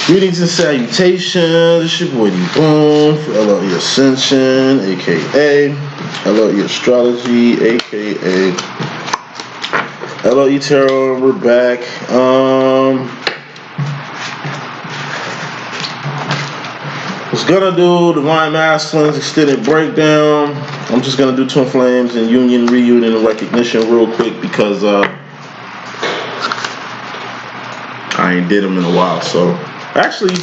Greetings and salutations. It's your boy D.Boom for LLE.Ascension, aka LLE Astrology, aka LLE Tarot. We're back. Was gonna do Divine Masculines extended breakdown. I'm just gonna do Twin Flames and Union, Reunion, and Recognition real quick because I ain't did them in a while. So actually,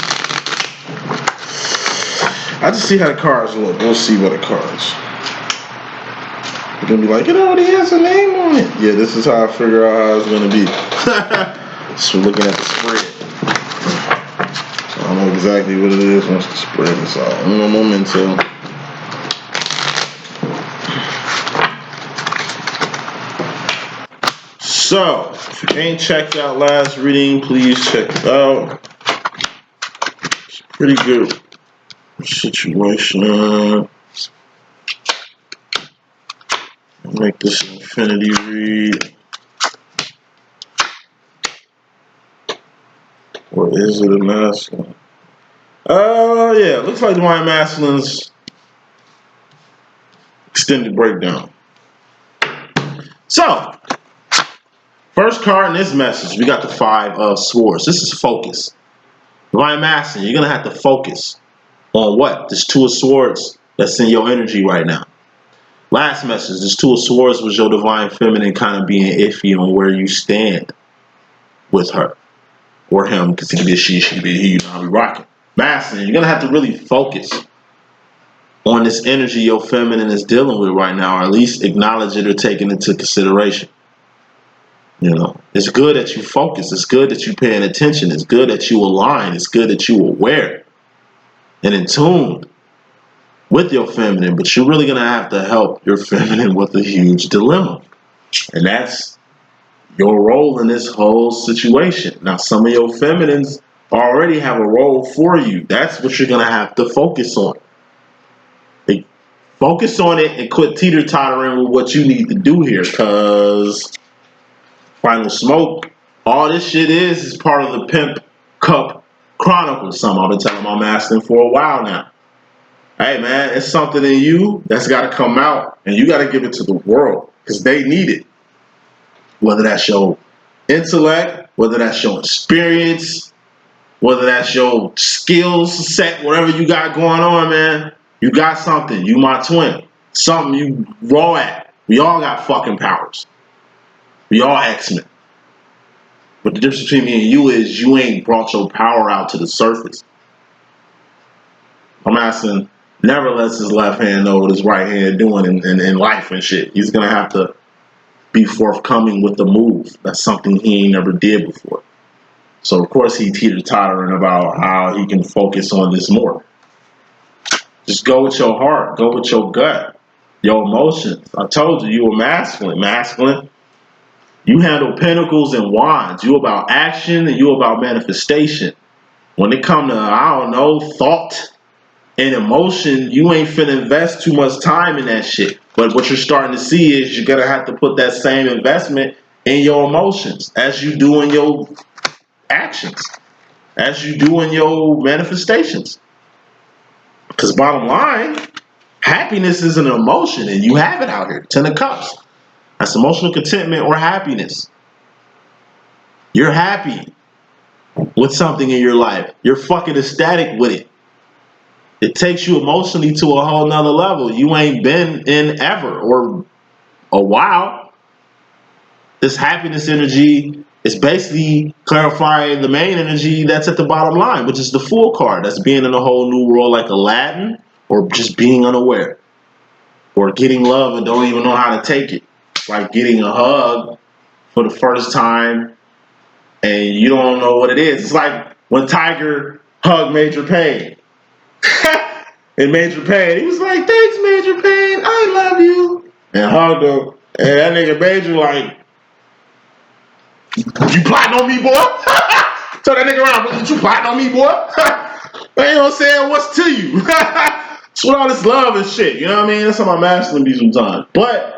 I just see how the cards look. We'll see what the cards. You're gonna be like, it already has a name on it. Yeah, this is how I figure out how it's gonna be. So looking at the spread. I don't know exactly what it is once the spread is out. Uno momento. So, if you ain't checked out last reading, please check it out. It's pretty good situation. Make this an infinity read. Or is it a masculine? Yeah, it looks like Divine Masculines extended breakdown. So, first card in this message, we got the Five of Swords. This is focus. Divine Masculine, you're going to have to focus on what? This Two of Swords that's in your energy right now. Last message, this Two of Swords was your Divine Feminine kind of being iffy on where you stand with her. Or him, because he could be she could be he, you know, I'll be rocking. Masculine, you're going to have to really focus on this energy your feminine is dealing with right now, or at least acknowledge it or take it into consideration. You know, it's good that you focus. It's good that you're paying attention. It's good that you align. It's good that you're aware and in tune with your feminine, but you're really going to have to help your feminine with a huge dilemma. And that's your role in this whole situation. Now, some of your feminines already have a role for you. That's what you're going to have to focus on. Focus on it and quit teeter-tottering with what you need to do here, because Final Smoke, all this shit is part of the Pimp Cup Chronicles. Something I've been telling my masculine for a while now. Hey, man, it's something in you that's got to come out, and you got to give it to the world because they need it. Whether that's your intellect, whether that's your experience, whether that's your skills set, whatever you got going on, man, you got something. You my twin. Something you raw at. We all got fucking powers. We all X-Men. But the difference between me and you is you ain't brought your power out to the surface. I'm asking, never lets his left hand know what his right hand doing in life and shit. He's going to have to be forthcoming with the move. That's something he ain't never did before. So, of course, he teeter-tottering about how he can focus on this more. Just go with your heart. Go with your gut. Your emotions. I told you were masculine. Masculine. You handle pentacles and wands. You about action and you about manifestation. When it come to, I don't know, thought and emotion, you ain't finna invest too much time in that shit. But what you're starting to see is you're gonna have to put that same investment in your emotions as you do in your actions, as you do in your manifestations. Because bottom line, happiness is an emotion and you have it out here. Ten of Cups. That's emotional contentment or happiness. You're happy with something in your life. You're fucking ecstatic with it. It takes you emotionally to a whole nother level you ain't been in ever or a while. This happiness energy is basically clarifying the main energy that's at the bottom line, which is the Fool card. That's being in a whole new world like Aladdin, or just being unaware, or getting love and don't even know how to take it. Like getting a hug for the first time and you don't know what it is. It's like when Tiger hugged Major Payne. In Major Payne, he was like, "Thanks, Major Payne, I love you," and hugged him. And that nigga Major like, "You plotting on me, boy?" Turn that nigga around, "You plotting on me, boy?" You know what I'm saying? What's to you? It's with all this love and shit. You know what I mean? That's how my masculine be sometimes. But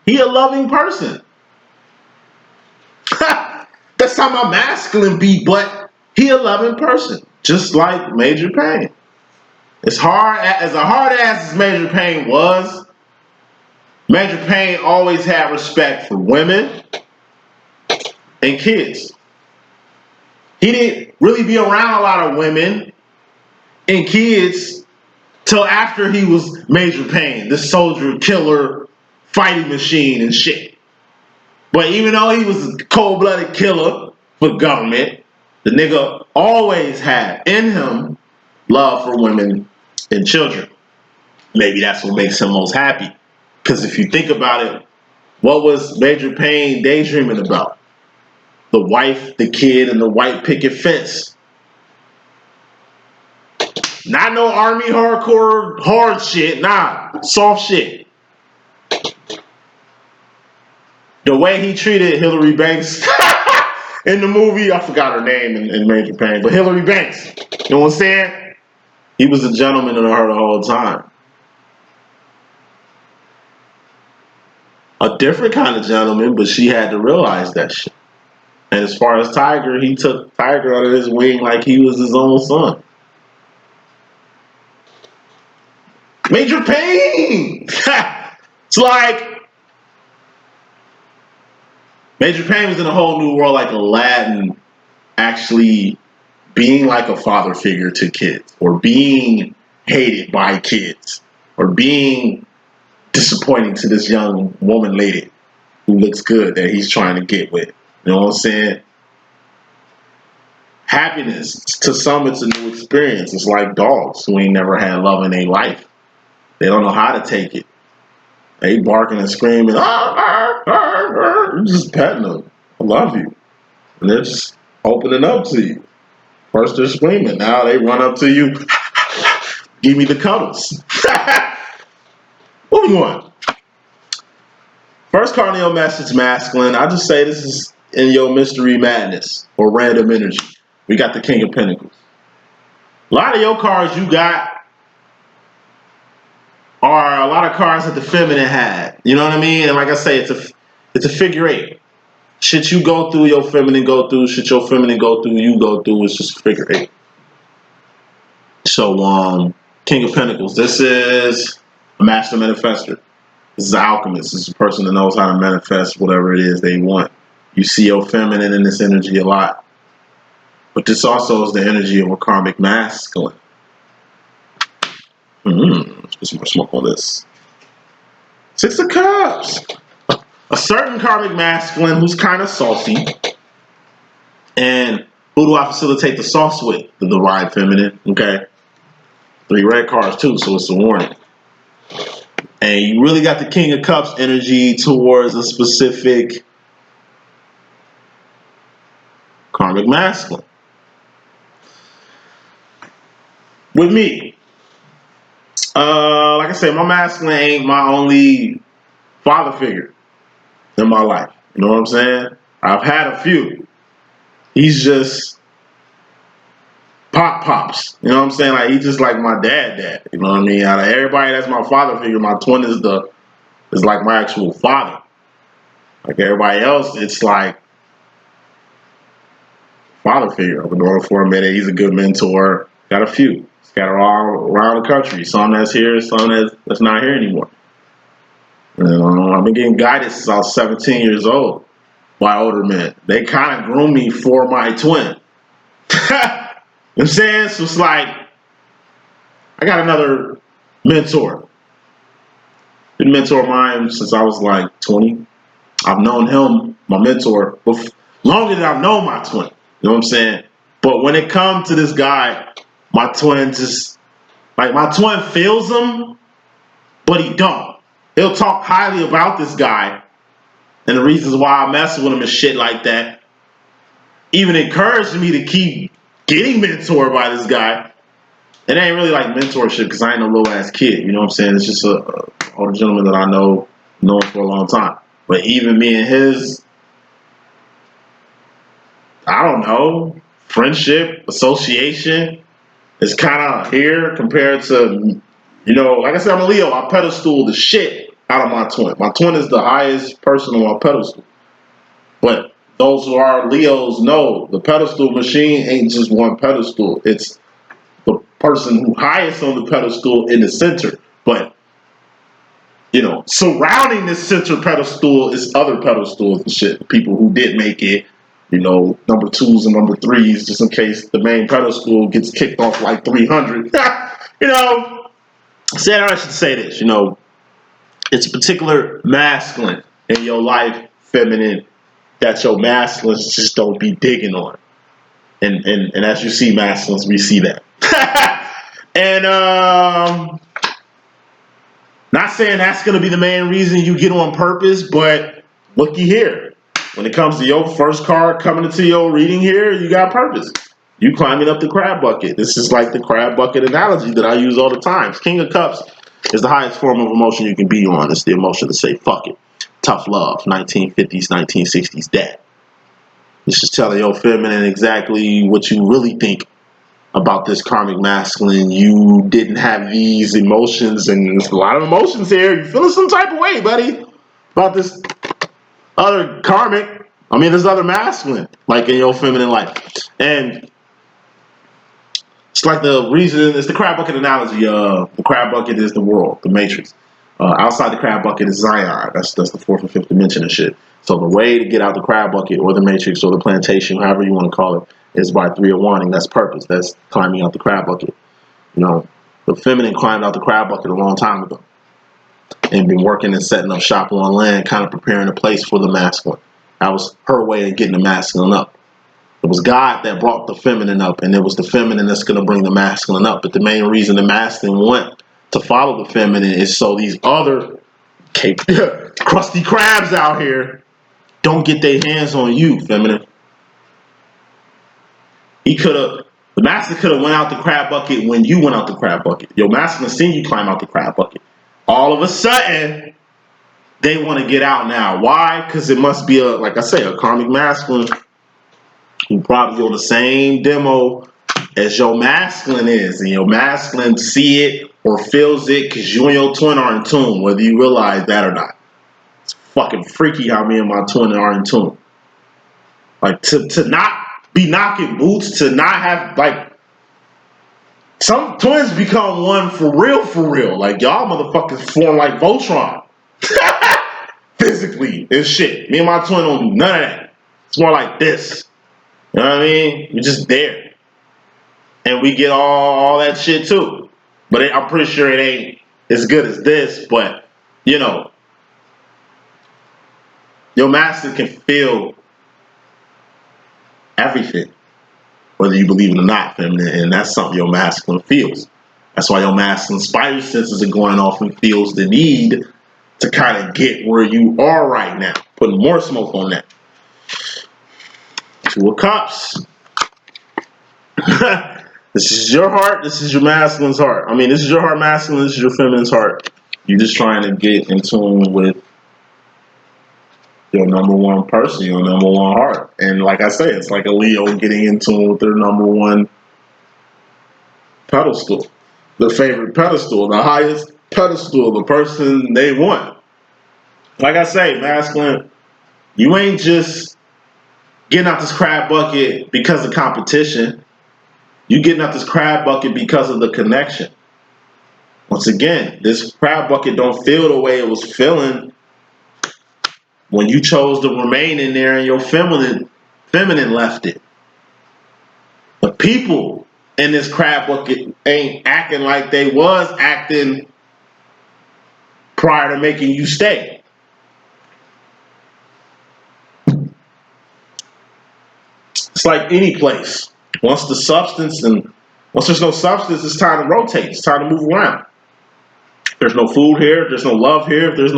he a loving person. That's how my masculine be, but he a loving person, just like Major Payne. As hard as a hard ass as Major Payne was, Major Payne always had respect for women and kids. He didn't really be around a lot of women and kids till after he was Major Payne, the soldier, killer, fighting machine and shit. But even though he was a cold-blooded killer for government, the nigga always had in him love for women and children. Maybe that's what makes him most happy. Because if you think about it, what was Major Payne daydreaming about? The wife, the kid, and the white picket fence. Not no army hardcore hard shit, nah, soft shit. The way he treated Hillary Banks in the movie, I forgot her name in Major Payne, but Hillary Banks, you know what I'm saying? He was a gentleman to her the whole time. A different kind of gentleman, but she had to realize that shit. And as far as Tiger, he took Tiger under his wing like he was his own son. Major Payne! It's like Major Payne was in a whole new world like Aladdin, actually being like a father figure to kids, or being hated by kids, or being disappointing to this young woman lady who looks good that he's trying to get with. You know what I'm saying? Happiness, to some, it's a new experience. It's like dogs who ain't never had love in their life. They don't know how to take it. They barking and screaming, you're just petting them. I love you. And they're just opening up to you. First they're screaming, now they run up to you, give me the cuddles. Moving on. First Carneo message, masculine. I just say this is in your mystery madness or random energy. We got the King of Pentacles. A lot of your cards you got are a lot of cards that the feminine had. You know what I mean? And like I say, it's a figure eight. Shit you go through, your feminine go through. Shit your feminine go through, you go through. It's just a figure eight. So, King of Pentacles. This is a master manifester. This is an alchemist. This is a person that knows how to manifest whatever it is they want. You see your feminine in this energy a lot. But this also is the energy of a karmic masculine. Let's put some more smoke on this. Six of Cups. A certain karmic masculine who's kind of saucy. And who do I facilitate the sauce with? The divine feminine. Okay. 3 red cards too, so it's a warning. And you really got the King of Cups energy towards a specific karmic masculine. With me, like I said, my masculine ain't my only father figure in my life. You know what I'm saying? I've had a few. He's just pops. You know what I'm saying? Like he's just like my dad. You know what I mean? Out of everybody that's my father figure, my twin is like my actual father. Like everybody else, it's like father figure. I've been knowing for a minute. He's a good mentor. Got a few. Scattered all around the country. Some that's here, some that's not here anymore. You know, I've been getting guided since I was 17 years old by older men. They kind of groomed me for my twin. You know what I'm saying? So it's like, I got another mentor. Been a mentor of mine since I was like 20. I've known him, my mentor, longer than I've known my twin. You know what I'm saying? But when it comes to this guy, my twin just, like my twin feels him, but he don't. He'll talk highly about this guy and the reasons why I mess with him and shit like that. Even encouraged me to keep getting mentored by this guy. It ain't really like mentorship because I ain't no little ass kid. You know what I'm saying? It's just a older gentleman that I know for a long time. But even me and his, I don't know, friendship, association is kind of here compared to, you know, like I said, I'm a Leo. I pedestal the shit out of my twin. My twin is the highest person on my pedestal. But those who are Leos know the pedestal machine ain't just one pedestal. It's the person who highest on the pedestal in the center. But you know, surrounding this center pedestal is other pedestals and shit. People who did make it, you know, number twos and number threes, just in case the main pedestal gets kicked off like 300. You know, I should say this, you know, it's a particular masculine in your life, feminine, that your masculines just don't be digging on. And as you see masculines, we see that. And not saying that's gonna be the main reason you get on purpose, but looky here. When it comes to your first card coming into your reading here, you got purpose. You climbing up the crab bucket. This is like the crab bucket analogy that I use all the time. King of Cups is the highest form of emotion you can be on. It's the emotion to say fuck it. Tough love, 1950s, 1960s, that. This is telling your feminine exactly what you really think about this karmic masculine. You didn't have these emotions, and there's a lot of emotions here. You're feeling some type of way, buddy, about this other karmic. I mean, there's other masculine, like in your feminine life. And it's like the reason, it's the crab bucket analogy. The crab bucket is the world, the matrix. Outside the crab bucket is Zion. That's the fourth and fifth dimension and shit. So the way to get out the crab bucket or the matrix or the plantation, however you want to call it, is by 3 of wanting. That's purpose. That's climbing out the crab bucket. You know, the feminine climbed out the crab bucket a long time ago and been working and setting up shop on land, kind of preparing a place for the masculine. That was her way of getting the masculine up. It was God that brought the feminine up, and it was the feminine that's going to bring the masculine up. But the main reason the masculine went to follow the feminine is so these other crusty crabs out here don't get their hands on you, feminine. The master could have went out the crab bucket when you went out the crab bucket. Your masculine seen you climb out the crab bucket. All of a sudden, they want to get out now. Why? Because it must be like I say, a karmic masculine who probably on the same demo as your masculine is, and your masculine see it or feels it because you and your twin are in tune, whether you realize that or not. It's fucking freaky how me and my twin are in tune. Like to not be knocking boots, to not have like some twins become one for real. Like y'all motherfuckers form like Voltron. Physically and shit. Me and my twin don't do none of that. It's more like this. You know what I mean? We're just there. And we get all that shit too. But I'm pretty sure it ain't as good as this, but you know, your master can feel everything, whether you believe it or not, feminine, and that's something your masculine feels. That's why your masculine spider senses are going off and feels the need to kind of get where you are right now. Putting more smoke on that. 2 of Cups. This is your heart. This is your masculine's heart. I mean, this is your heart masculine. This is your feminine's heart. You're just trying to get in tune with your number one person, your number one heart. And like I say, it's like a Leo getting in tune with their number one pedestal. The favorite pedestal, the highest pedestal, the person they want. Like I say, masculine, you ain't just getting out this crab bucket because of competition. You getting out this crab bucket because of the connection. Once again, this crab bucket don't feel the way it was feeling when you chose to remain in there and your feminine left it. The people in this crab bucket ain't acting like they was acting prior to making you stay. It's like any place. Once there's no substance, it's time to rotate. It's time to move around. If there's no food here, if there's no love here, if there's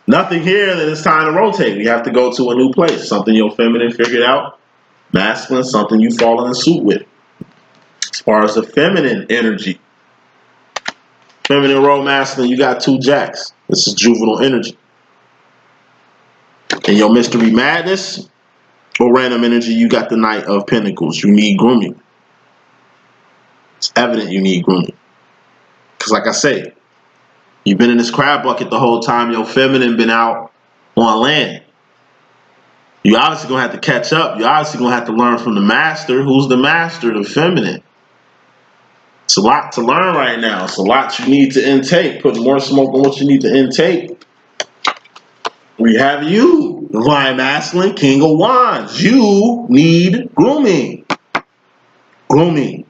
nothing here, then it's time to rotate. We have to go to a new place. Something your feminine figured out. Masculine, something you fall in suit with. As far as the feminine energy, feminine role masculine, you got 2 jacks. This is juvenile energy. In your mystery madness or random energy, you got the Knight of Pentacles. You need grooming. It's evident you need grooming. Because like I say, you've been in this crab bucket the whole time your feminine been out on land. You obviously gonna have to catch up. You obviously gonna have to learn from the master. Who's the master? The feminine. It's a lot to learn right now. It's a lot you need to intake. Put more smoke on what you need to intake. We have you, divine masculine, king of wands. You need grooming. Grooming.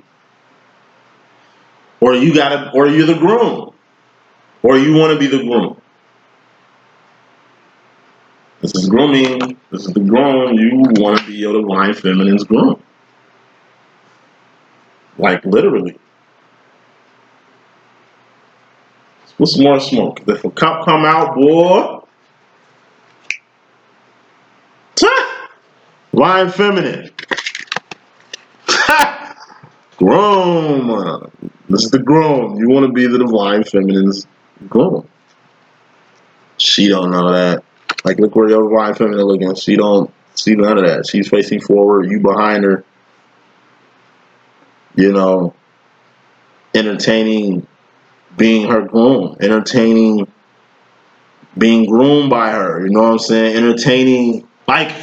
Or you gotta, or you're the groom. Or you want to be the groom. This is grooming. This is the groom. You want to be your divine feminine's groom. Like literally. What's some more smoke? If a cup come out, boy. Divine feminine. Groom. This is the groom. You want to be the divine feminine's groom. She don't know that. Like, look where your divine feminine looking. She don't see none of that. She's facing forward. You behind her. You know, entertaining being her groom. Entertaining being groomed by her. You know what I'm saying? Entertaining, like,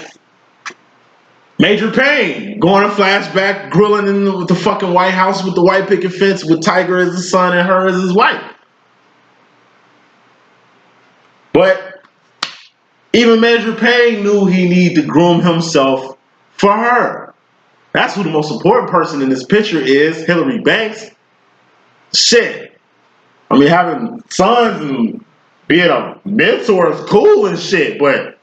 Major Payne. Going to flashback, grilling in the fucking White House with the white picket fence with Tiger as his son and her as his wife. But even Major Payne knew he needed to groom himself for her. That's who the most important person in this picture is, Hillary Banks. Shit. I mean, having sons and being a mentor is cool and shit, but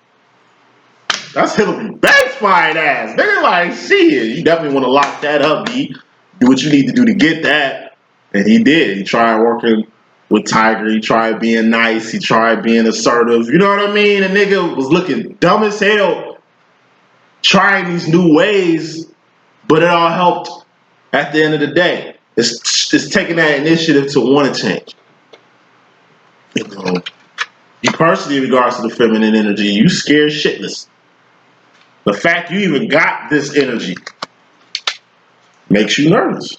that's Hillary Banks' fine ass. Nigga, like, shit, you definitely want to lock that up, B. Do what you need to do to get that. And he did. He tried working with Tiger. He tried being nice. He tried being assertive. You know what I mean? The nigga was looking dumb as hell trying these new ways, but it all helped at the end of the day. It's taking that initiative to want to change. You know, you personally, in regards to the feminine energy, you scared shitless. The fact you even got this energy makes you nervous.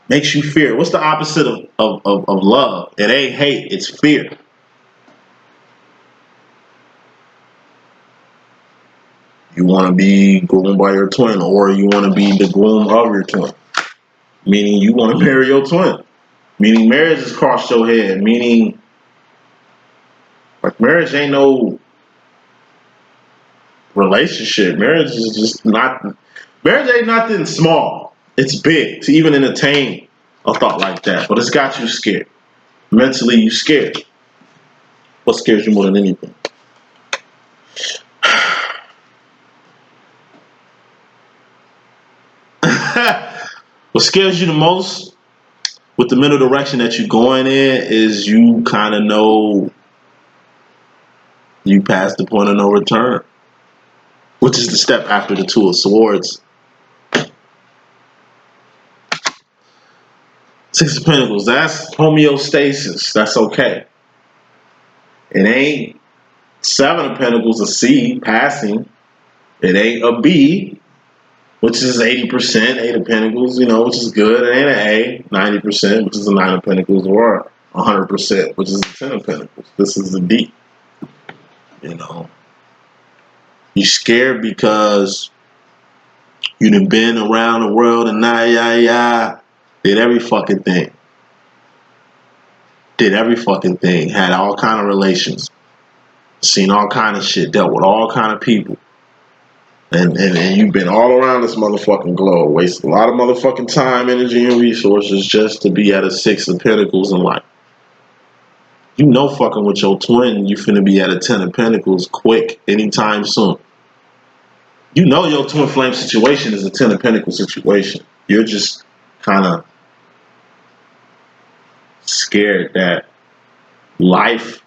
Makes you fear. What's the opposite of love? It ain't hate, it's fear. You want to be groomed by your twin, or you want to be the groom of your twin. Meaning you want to marry your twin. Meaning marriage has crossed your head. Meaning, like, marriage ain't no relationship. Marriage is just not. Marriage ain't nothing small. It's big to even entertain a thought like that. But it's got you scared. Mentally, you scared. What scares you more than anything? What scares you the most with the mental direction that you're going in is you kind of know you passed the point of no return, which is the step after the Two of Swords. Six of Pentacles, that's homeostasis. That's okay. It ain't Seven of Pentacles, a C, passing. It ain't a B, which is 80%, Eight of Pentacles, you know, which is good. It ain't an A, 90%, which is a Nine of Pentacles, or 100%, which is a Ten of Pentacles. This is a D. You know, you scared because you done been around the world and did every fucking thing. Did every fucking thing. Had all kind of relations. Seen all kind of shit. Dealt with all kind of people. And you've been all around this motherfucking globe. Wasted a lot of motherfucking time, energy, and resources just to be at a Six of Pentacles in life. You know fucking with your twin, you finna be at a Ten of Pentacles quick, anytime soon. You know your twin flame situation is a Ten of Pentacles situation. You're just kind of scared that life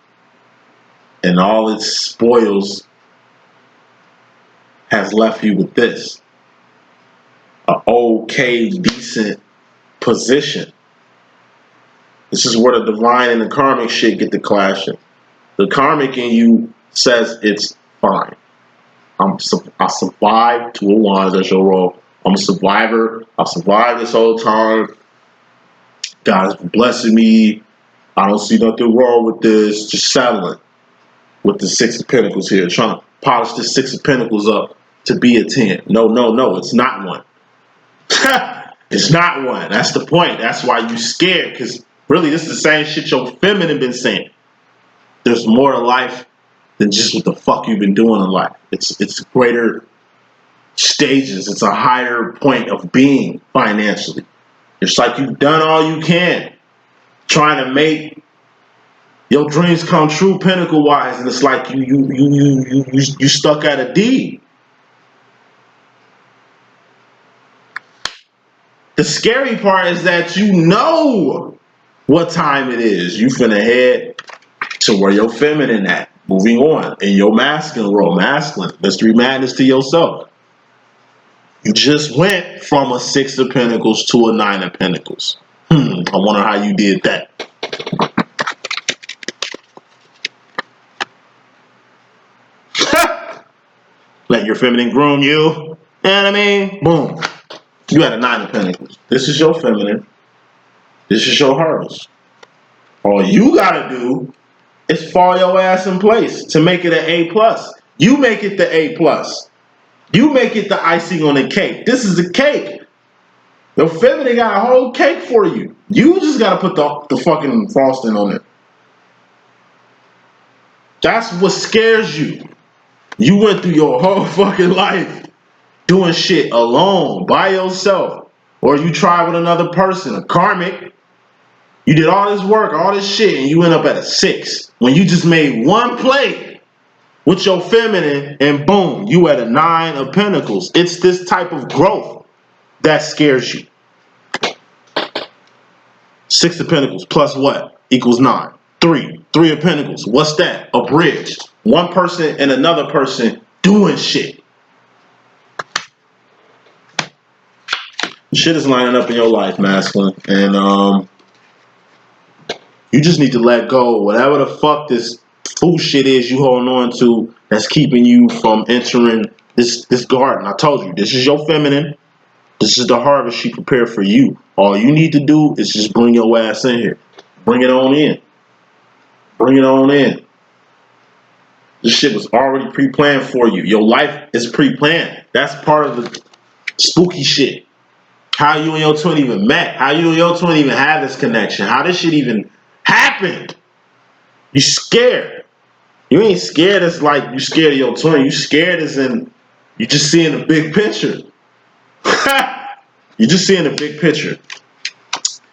and all its spoils has left you with this. An okay, decent position. This is where the divine and the karmic shit get to clashing. The karmic in you says it's fine. I survived Two of Wands, that's your role. I'm a survivor. I've survived this whole time. God is blessing me. I don't see nothing wrong with this. Just settling with the Six of Pentacles here, trying to polish this Six of Pentacles up to be a 10. No, no, no, it's not one. It's not one. That's the point. That's why you scared, because really this is the same shit your feminine been saying. There's more to life than just what the fuck you've been doing in life. It's greater stages. It's a higher point of being financially. It's like you've done all you can trying to make your dreams come true pinnacle wise, and it's like you stuck at a D. The scary part is that you know what time it is. You finna head to where your feminine at. Moving on in your masculine role. Masculine. Mystery madness to yourself. You just went from a Six of Pentacles to a Nine of Pentacles. I wonder how you did that. Let your feminine groom you. You know what I mean? Boom. You had a Nine of Pentacles. This is your feminine. This is your harvest. All you gotta do is fall your ass in place to make it an A+. You make it the A+. You make it the icing on the cake. This is a cake. Your feminine got a whole cake for you. You just gotta put the fucking frosting on it. That's what scares you. You went through your whole fucking life doing shit alone, by yourself. Or you tried with another person, a karmic. You did all this work, all this shit, and you end up at a 6. When you just made one play with your feminine, and boom, you at a 9 of Pentacles. It's this type of growth that scares you. 6 of Pentacles plus what? Equals 9. 3. 3 of Pentacles. What's that? A bridge. One person and another person doing shit. Shit is lining up in your life, masculine. And you just need to let go. Whatever the fuck this fool shit is you holding on to that's keeping you from entering this garden. I told you, this is your feminine. This is the harvest she prepared for you. All you need to do is just bring your ass in here. Bring it on in. Bring it on in. This shit was already pre-planned for you. Your life is pre-planned. That's part of the spooky shit. How you and your twin even met. How you and your twin even have this connection. How this shit even happened. You scared. You ain't scared as like you scared of your twin. You scared as in you just seeing the big picture. You're just seeing the big picture.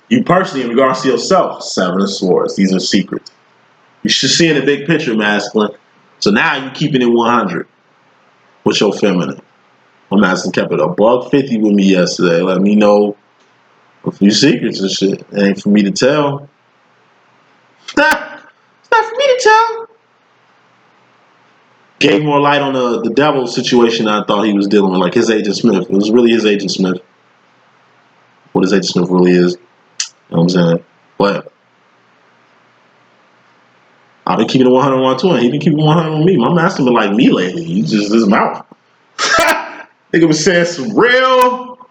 You personally, in regards to yourself, 7 of Swords. These are secrets. You're just seeing the big picture, masculine. So now you're keeping it 100 with your feminine. My masculine kept it a $150 with me yesterday. Let me know a few secrets and shit. It ain't for me to tell. It's not for me to tell. Gave more light on the devil situation than I thought he was dealing with, like his Agent Smith. It was really his Agent Smith. What his Agent Smith really is. You know what I'm saying? But I've been keeping it 100 on 120. He been keeping 100 on me. My master been like me lately. He just his mouth. Nigga was saying some real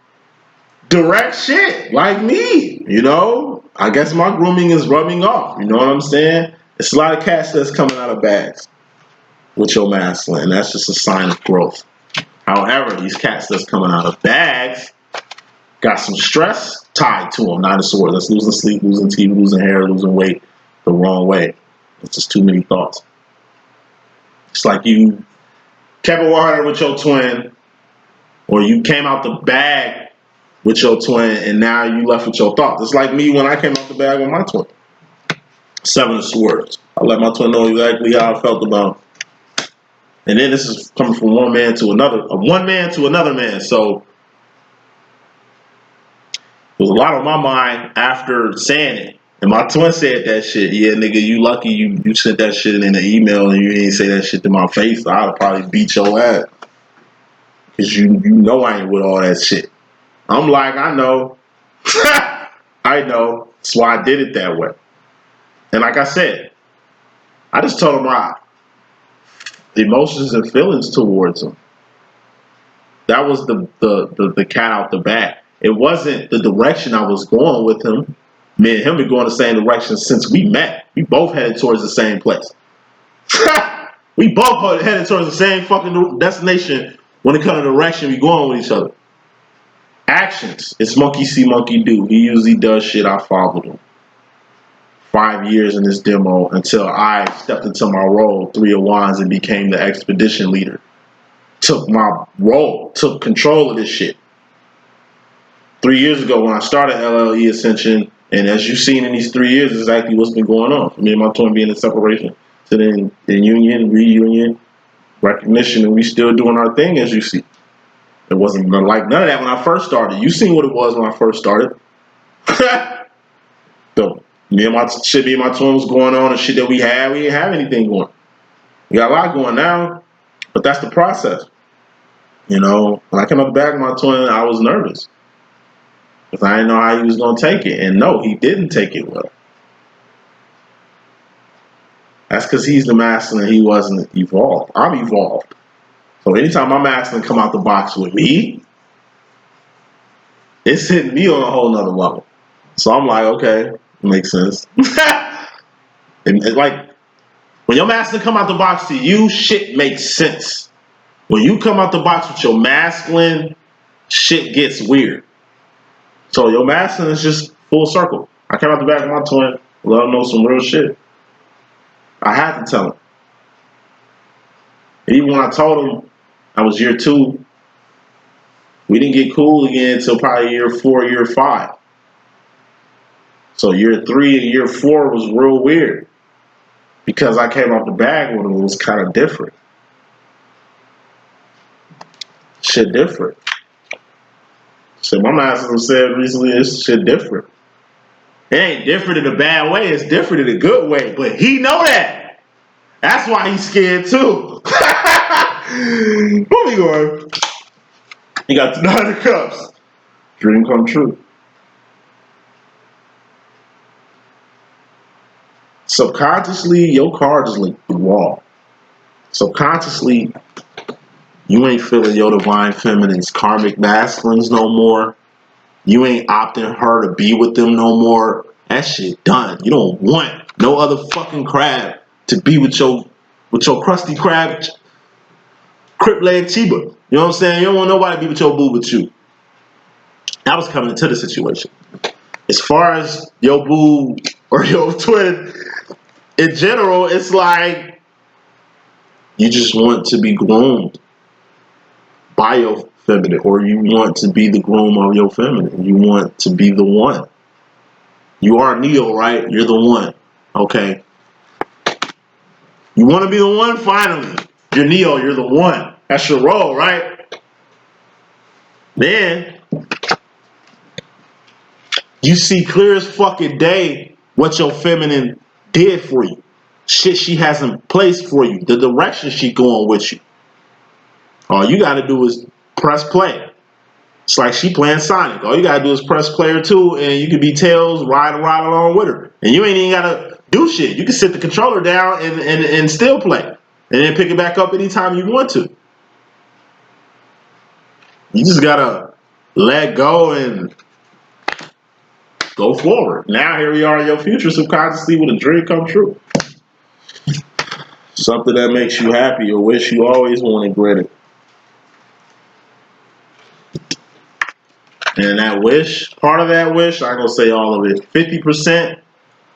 direct shit like me. You know? I guess my grooming is rubbing off. You know what I'm saying? It's a lot of cats that's coming out of bags with your masculine. And that's just a sign of growth. However, these cats that's coming out of bags got some stress tied to them. 9 of Swords. That's losing sleep, losing teeth, losing hair, losing weight the wrong way. It's just too many thoughts. It's like you kept it 100 with your twin, or you came out the bag with your twin, and now you left with your thoughts. It's like me when I came out the bag with my twin. 7 of Swords. I let my twin know exactly how I felt about it. And then this is coming from one man to another, one man to another man. So there was a lot on my mind after saying it. And my twin said that shit. Yeah, nigga, you lucky you sent that shit in an email and you didn't say that shit to my face. I'd have probably beat your ass. Because you know I ain't with all that shit. I'm like, I know. I know. That's why I did it that way. And like I said, I just told him my emotions and feelings towards him. That was the cat out the bag. It wasn't the direction I was going with him. Me and him been going the same direction since we met. We both headed towards the same place. We both headed towards the same fucking destination when it comes to the direction we going with each other. Actions. It's monkey see, monkey do. He usually does shit, I followed him. 5 years in this demo until I stepped into my role, 3 of Wands, and became the expedition leader. Took my role, took control of this shit. 3 years ago when I started LLE.Ascension, and as you've seen in these 3 years, exactly what's been going on. Me and my twin being in separation, to then in union, reunion, recognition, and we still doing our thing, as you see. It wasn't like none of that when I first started. You seen what it was when I first started. So, me and my twin was going on and shit that we didn't have anything going. We got a lot going now, but that's the process. You know, when I came up back with my twin, I was nervous. Because I didn't know how he was going to take it. And no, he didn't take it well. That's because he's the master and he wasn't evolved. I'm evolved. So anytime my master come out the box with me, it's hitting me on a whole nother level. So I'm like, okay, makes sense. And like, when your master come out the box to you, shit makes sense. When you come out the box with your masculine, shit gets weird. So your masculine is just full circle. I came out the back of my twin, let him know some real shit. I had to tell him. And even when I told him I was year 2, we didn't get cool again until probably year 4, year 5. So year 3 and year 4 was real weird. Because I came off the bag when it was kind of different. Shit different. So my master said recently, it's shit different. It ain't different in a bad way, it's different in a good way. But he know that. That's why he's scared too. Where we going? He got the 9 of Cups. Dream come true. Subconsciously, your card is like the wall. Subconsciously, you ain't feeling your divine feminine's karmic masculines no more. You ain't opting her to be with them no more. That shit done. You don't want no other fucking crab to be with your crusty crab, crip leg Chiba. You know what I'm saying? You don't want nobody to be with your boo but you. That was coming into the situation. As far as your boo or your twin, in general, it's like you just want to be groomed by your feminine, or you want to be the groom of your feminine. You want to be the one. You are Neo, right? You're the one. Okay. You want to be the one? Finally. You're Neo, you're the one. That's your role, right? Then you see clear as fucking day what your feminine did for you. Shit she hasn't placed for you. The direction she going with you. All you gotta do is press play. It's like she playing Sonic. All you gotta do is press player 2 and you can be Tails, ride along with her. And you ain't even gotta do shit. You can sit the controller down and still play. And then pick it back up anytime you want to. You just gotta let go and go forward. Now here we are in your future subconsciously with a dream come true. Something that makes you happy or wish you always wanted granted. And that wish, part of that wish, I ain't gonna say all of it. 50%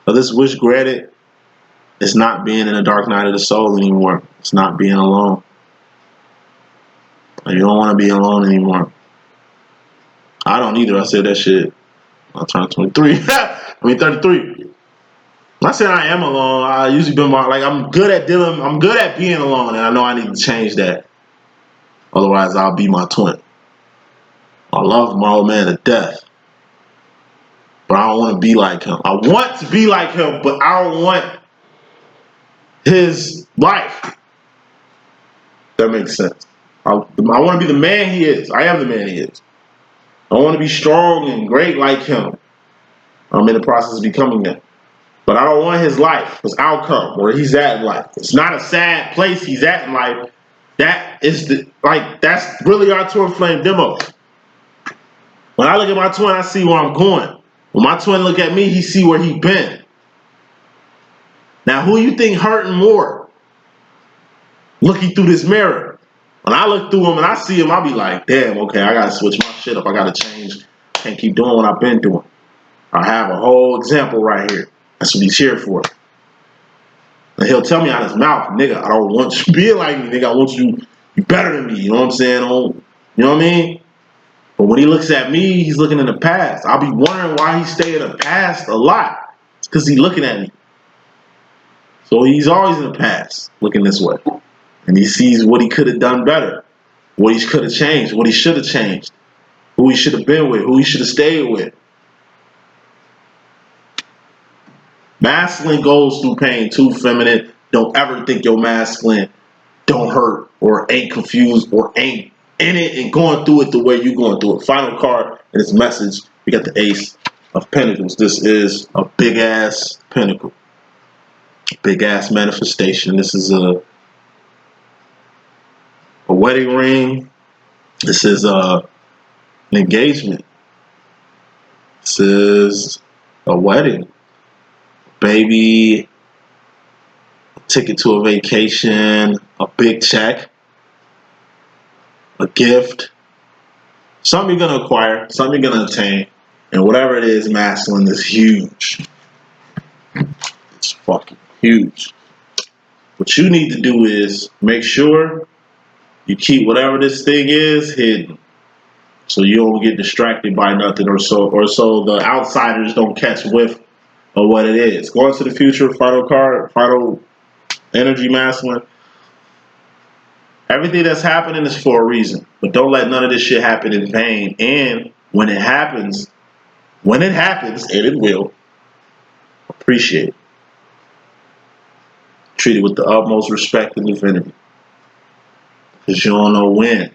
of this wish granted is not being in the dark night of the soul anymore. It's not being alone. You don't want to be alone anymore. I don't either. I said that shit. I turned 23. I mean 33. I said I am alone. I usually been like I'm good at dealing. I'm good at being alone, and I know I need to change that. Otherwise, I'll be my twin. I love my old man to death, but I don't want to be like him. I want to be like him, but I don't want his life. That makes sense. I want to be the man he is. I am the man he is. I want to be strong and great like him. I'm in the process of becoming that. But I don't want his life, his outcome, where he's at in life. It's not a sad place he's at in life. That is that's really our twin flame demo. When I look at my twin, I see where I'm going. When my twin look at me, he see where he been. Now, who you think hurting more? looking through this mirror. When I look through him and I see him, I'll be like, damn, okay, I gotta switch my shit up. I gotta change. Can't keep doing what I've been doing. I have a whole example right here. That's what he's here for. And he'll tell me out his mouth, nigga, I don't want you being like me, nigga. I want you better than me. You know what I'm saying? You know what I mean? But when he looks at me, he's looking in the past. I'll be wondering why he stay in the past a lot. It's because he's looking at me. So he's always in the past, looking this way. And he sees what he could have done better, what he could have changed, what he should have changed, who he should have been with, who he should have stayed with. Masculine goes through pain too, feminine. Don't ever think your masculine don't hurt or ain't confused or ain't in it and going through it the way you're going through it. Final card in this message, we got the Ace of Pentacles. This is a big ass pentacle, big ass manifestation. This is a wedding ring. This is an engagement. This is a wedding, baby, a ticket to a vacation, a big check, a gift, something you're gonna acquire, something you're gonna obtain, and whatever it is, masculine is huge. It's fucking huge. What you need to do is make sure you keep whatever this thing is hidden, so you don't get distracted by nothing, or so the outsiders don't catch whiff of what it is. Going to the future, final card, final energy, masculine. Everything that's happening is for a reason, but don't let none of this shit happen in vain. And when it happens, and it will, appreciate it. Treat it with the utmost respect and divinity, because you don't know when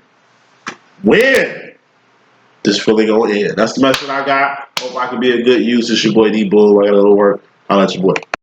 this feeling gonna end. That's the message I got. Hope I can be a good use. It's your boy D.Boom. I got a little work. I'll let your boy.